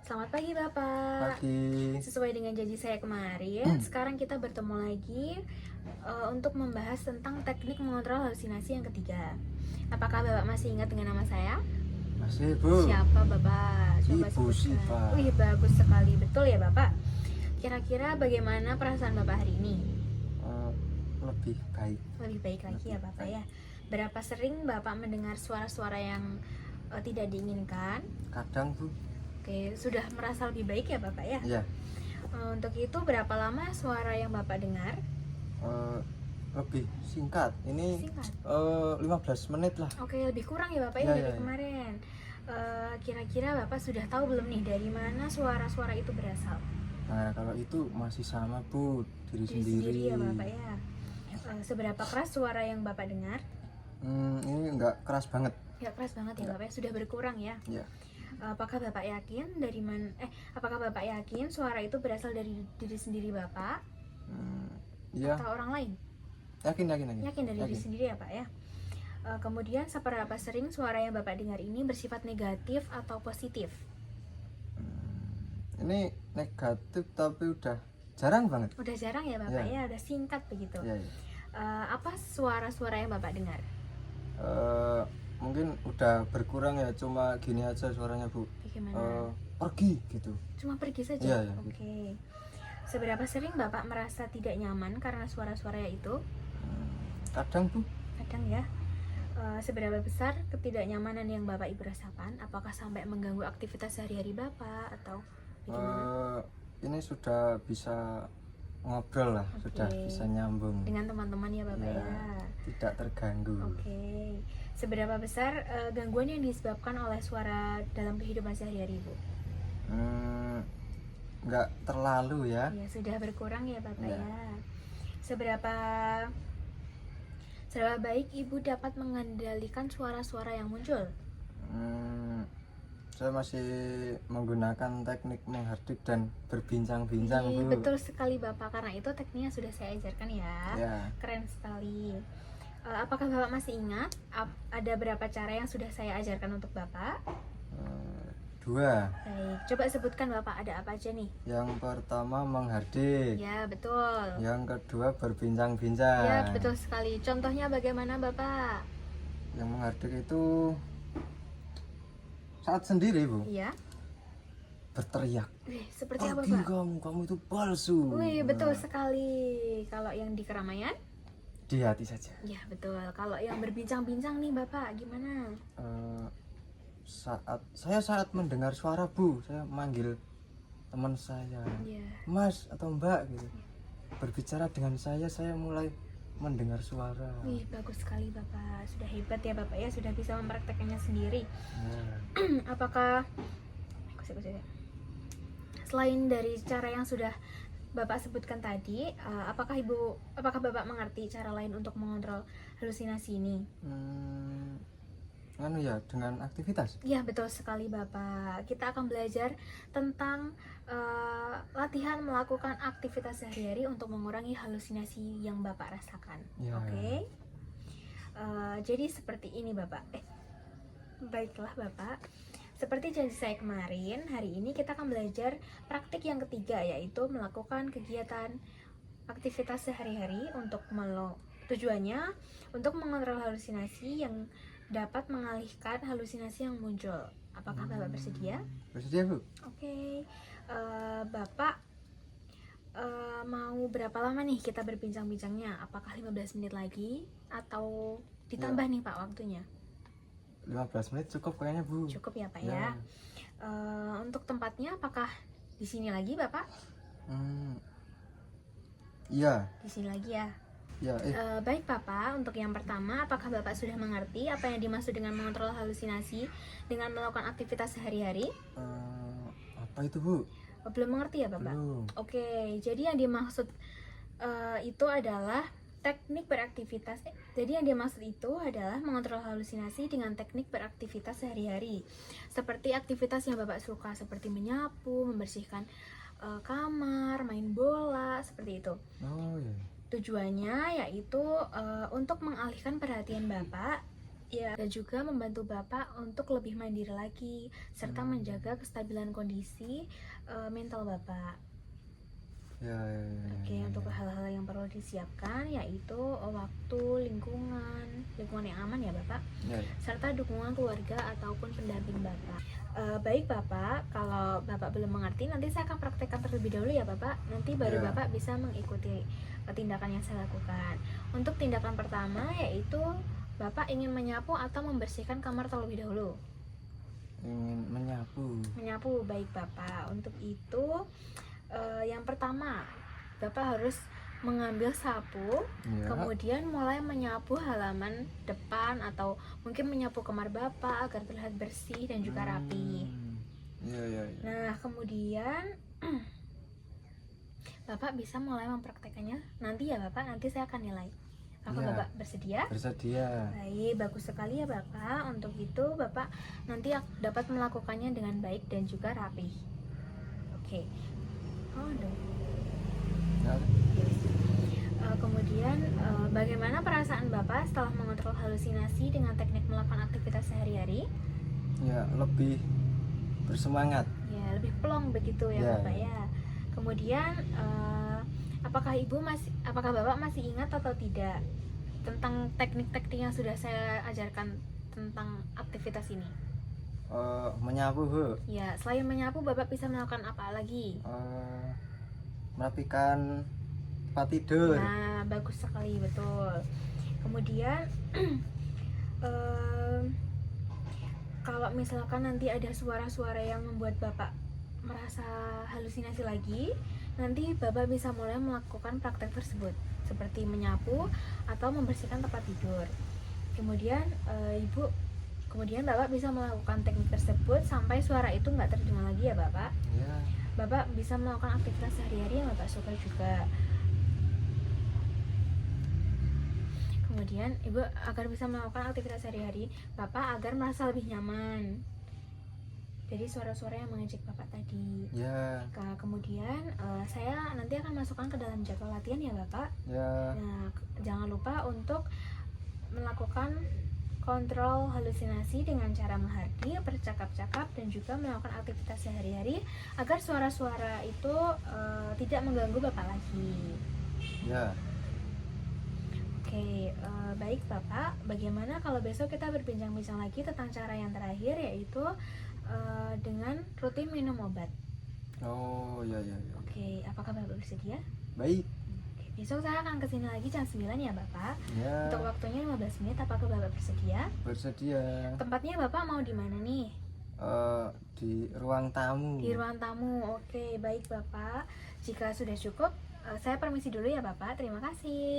Selamat pagi Bapak. Pagi. Sesuai dengan janji saya kemarin, sekarang kita bertemu lagi untuk membahas tentang teknik mengontrol halusinasi yang ketiga. Apakah Bapak masih ingat dengan nama saya? Masih, Bu. Siapa Bapak? Coba Ibu sebutkan. Siva. Wih, bagus sekali. Betul ya Bapak? Kira-kira bagaimana perasaan Bapak hari ini? Lebih baik. Lebih baik lagi ya Bapak ya. Berapa sering Bapak mendengar suara-suara yang tidak diinginkan? Kadang, Bu. Oke, sudah merasa lebih baik ya Bapak ya? Iya. Untuk itu berapa lama suara yang Bapak dengar? Lebih singkat. Ini Singkat. 15 menit lah. Oke, lebih kurang ya Bapak ya Ya, dari ya. kemarin. Kira-kira Bapak sudah tahu belum nih dari mana suara-suara itu berasal? Nah, kalau itu masih sama, Bu. Diri Diri sendiri. sendiri ya Bapak ya. Seberapa keras suara yang Bapak dengar? Ini enggak keras banget. Ya keras banget ya Ya. Bapak ya, sudah berkurang ya. Ya. Apakah Bapak yakin apakah Bapak yakin suara itu berasal dari diri sendiri Bapak Iya. atau orang lain? Yakin. Yakin dari diri sendiri ya Pak ya. Kemudian seberapa sering suara yang Bapak dengar ini bersifat negatif atau positif? Ini negatif tapi udah jarang banget. Udah jarang ya Bapak Ya. ya, udah singkat begitu. Ya. Apa suara-suara yang Bapak dengar? Mungkin udah berkurang ya, cuma gini aja suaranya, Bu. Bagaimana? Pergi gitu. Cuma pergi saja? Iya, Oke. Seberapa sering Bapak merasa tidak nyaman karena suara-suara itu? Kadang, Bu. Kadang ya. Seberapa besar ketidaknyamanan yang Bapak Ibu rasakan? Apakah sampai mengganggu aktivitas sehari-hari Bapak atau bagaimana? Ini sudah bisa ngobrol lah, Oke. sudah bisa nyambung. Dengan teman-teman ya Bapak Ya, ya. tidak terganggu. Oke. Seberapa besar gangguan yang disebabkan oleh suara dalam kehidupan sehari-hari Bu? Nggak terlalu ya. Ya sudah berkurang ya Bapak Ya. ya. Seberapa baik Ibu dapat mengendalikan suara-suara yang muncul? Saya masih menggunakan teknik menghardik dan berbincang-bincang, Ih, Bu. betul sekali Bapak, karena itu tekniknya sudah saya ajarkan ya. Ya. Keren sekali. Apakah Bapak masih ingat ada berapa cara yang sudah saya ajarkan untuk Bapak? 2. Baik, coba sebutkan Bapak ada apa aja nih? Yang pertama menghardik. Ya, betul. Yang kedua berbincang-bincang. Ya, betul sekali. Contohnya bagaimana Bapak? Yang menghardik itu saat sendiri, Bu. Iya. Berteriak. Wih, seperti apa Pergi Pak? kamu itu palsu. Wih, betul sekali. Kalau yang di keramaian? Di hati saja. Ya, betul. Kalau yang berbincang-bincang nih Bapak, gimana? Saat mendengar suara, Bu, saya manggil teman saya, Ya. Mas atau Mbak gitu. Berbicara dengan saya mulai mendengar suara. Wih, bagus sekali Bapak. Sudah hebat ya Bapak ya, sudah bisa mempraktekannya sendiri. Nah, Apakah selain dari cara yang sudah Bapak sebutkan tadi, apakah Bapak mengerti cara lain untuk mengontrol halusinasi ini? ya dengan aktivitas. Ya, betul sekali Bapak. Kita akan belajar tentang latihan melakukan aktivitas sehari-hari untuk mengurangi halusinasi yang Bapak rasakan. Ya. Oke. Jadi seperti ini Bapak. Baiklah Bapak. Seperti janji saya kemarin, hari ini kita akan belajar praktik yang ketiga, yaitu melakukan kegiatan aktivitas sehari-hari tujuannya untuk mengontrol halusinasi yang dapat mengalihkan halusinasi yang muncul. Apakah Bapak bersedia? Bersedia, Bu? Oke. Bapak mau berapa lama nih kita berbincang-bincangnya? Apakah 15 menit lagi atau ditambah nih Pak waktunya? 15 menit cukup kayaknya, Bu. Cukup ya Pak Ya. ya. Untuk tempatnya apakah di sini lagi Bapak? Iya. Di sini lagi ya. Ya, Baik Bapak, untuk yang pertama, apakah Bapak sudah mengerti apa yang dimaksud dengan mengontrol halusinasi dengan melakukan aktivitas sehari-hari? apa itu, Bu? Belum mengerti ya Bapak? Belum. Oke, jadi yang dimaksud itu adalah teknik beraktivitas. Jadi yang dimaksud itu adalah mengontrol halusinasi dengan teknik beraktivitas sehari-hari. Seperti aktivitas yang Bapak suka, seperti menyapu, membersihkan kamar, main bola, seperti itu. Oh, iya. Tujuannya yaitu untuk mengalihkan perhatian Bapak Ya, dan juga membantu Bapak untuk lebih mandiri lagi serta menjaga kestabilan kondisi mental Bapak. Ya, ya, ya, Oke, ya, untuk ya. hal-hal yang perlu disiapkan yaitu waktu, lingkungan yang aman ya Bapak, Ya, ya. serta dukungan keluarga ataupun pendamping Bapak. Baik Bapak, kalau Bapak belum mengerti nanti saya akan praktekkan terlebih dahulu ya Bapak. Nanti baru Ya. Bapak bisa mengikuti tindakan yang saya lakukan. Untuk tindakan pertama yaitu Bapak ingin menyapu atau membersihkan kamar terlebih dahulu. Ingin menyapu. Menyapu, baik Bapak. Untuk itu yang pertama Bapak harus mengambil sapu, Ya. kemudian mulai menyapu halaman depan atau mungkin menyapu kamar Bapak agar terlihat bersih dan juga rapi. Ya, ya, ya. Nah, kemudian Bapak bisa mulai mempraktekannya nanti ya Bapak, nanti saya akan nilai. Apakah Ya. Bapak bersedia? Bersedia. Baik, bagus sekali ya Bapak. Untuk itu Bapak nanti dapat melakukannya dengan baik dan juga rapi. Oke. Oh, no. Ya. Kemudian bagaimana perasaan Bapak setelah mengontrol halusinasi dengan teknik melakukan aktivitas sehari-hari? Ya, lebih bersemangat. Ya, lebih plong begitu ya Ya, Bapak ya. ya. Kemudian apakah Bapak masih ingat atau tidak tentang teknik-teknik yang sudah saya ajarkan tentang aktivitas ini? Menyapu, Bu. Ya, selain menyapu Bapak bisa melakukan apa lagi? Merapikan tempat tidur. Nah, bagus sekali, betul. Kemudian kalau misalkan nanti ada suara-suara yang membuat Bapak merasa halusinasi lagi, nanti Bapak bisa mulai melakukan praktek tersebut seperti menyapu atau membersihkan tempat tidur. Kemudian kemudian Bapak bisa melakukan teknik tersebut sampai suara itu nggak terdengar lagi ya Bapak. Ya. Bapak bisa melakukan aktivitas sehari-hari yang Bapak suka juga. Kemudian Ibu agar bisa melakukan aktivitas sehari-hari Bapak agar merasa lebih nyaman. Jadi suara-suara yang mengejek Bapak tadi. Ya. Kemudian saya nanti akan masukkan ke dalam jadwal latihan ya Bapak. Ya. Nah, jangan lupa untuk melakukan kontrol halusinasi dengan cara menghardi, bercakap-cakap, dan juga melakukan aktivitas sehari-hari agar suara-suara itu tidak mengganggu Bapak lagi. Ya. Oke, baik Bapak. Bagaimana kalau besok kita berbincang-bincang lagi tentang cara yang terakhir yaitu dengan rutin minum obat. Oh, ya, ya, ya. Oke, apakah Bapak bersedia? Baik. Oke, besok saya akan kesini lagi jam 9 ya Bapak. Ya. Untuk waktunya 15 menit, apakah Bapak bersedia? Bersedia. Tempatnya Bapak mau di mana nih? Di ruang tamu. Di ruang tamu. Oke, baik Bapak. Jika sudah cukup, saya permisi dulu ya Bapak. Terima kasih.